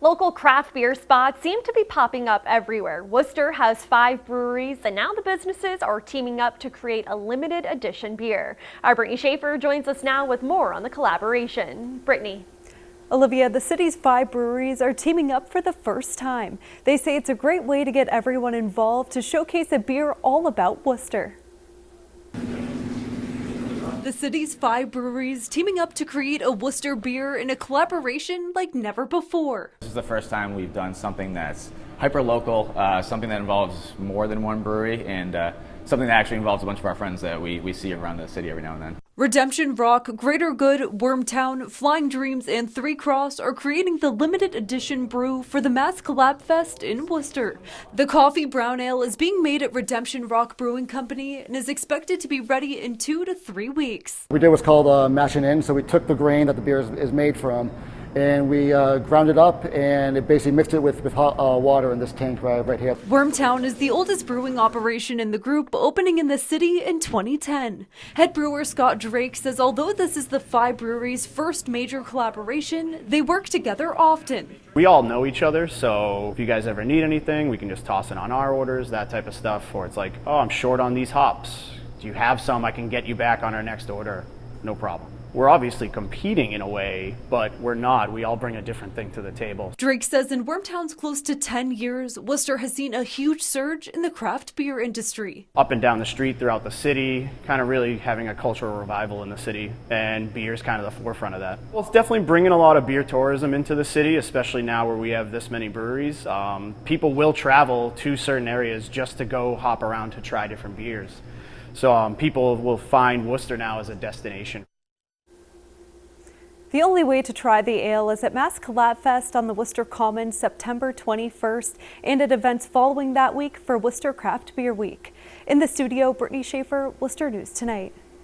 Local craft beer spots seem to be popping up everywhere. Worcester has 5 breweries, and now the businesses are teaming up to create a limited edition beer. Our Brittany Schaefer joins us now with more on the collaboration. Brittany. Olivia, the city's 5 breweries are teaming up for the first time. They say it's a great way to get everyone involved to showcase a beer all about Worcester. The city's 5 breweries teaming up to create a Worcester beer in a collaboration like never before. This is the first time we've done something that's hyper-local, something that involves more than one brewery, and something that actually involves a bunch of our friends that we see around the city every now and then. Redemption Rock, Greater Good, WORKTOWN, Flying Dreams, and Three Cross are creating the limited edition brew for the Mass Collab Fest in Worcester. The coffee brown ale is being made at Redemption Rock Brewing Company and is expected to be ready in 2 to 3 weeks. We did what's called mashing in, so we took the grain that the beer is made from, and we ground it up, and it basically mixed it with hot water in this tank right here. WORKTOWN is the oldest brewing operation in the group, opening in the city in 2010. Head brewer Scott Drake says although this is the 5 breweries' first major collaboration, they work together often. We all know each other, so if you guys ever need anything, we can just toss it on our orders, that type of stuff. Or it's like, oh, I'm short on these hops. Do you have some? I can get you back on our next order. No problem. We're obviously competing in a way, but we're not. We all bring a different thing to the table. Drake says in WORKTOWN's close to 10 years, Worcester has seen a huge surge in the craft beer industry. Up and down the street throughout the city, kind of really having a cultural revival in the city, and beer's kind of the forefront of that. Well, it's definitely bringing a lot of beer tourism into the city, especially now where we have this many breweries. People will travel to certain areas just to go hop around to try different beers. So people will find Worcester now as a destination. The only way to try the ale is at Mass Collab Fest on the Worcester Common September 21st and at events following that week for Worcester Craft Beer Week. In the studio, Brittany Schaefer, Worcester News Tonight.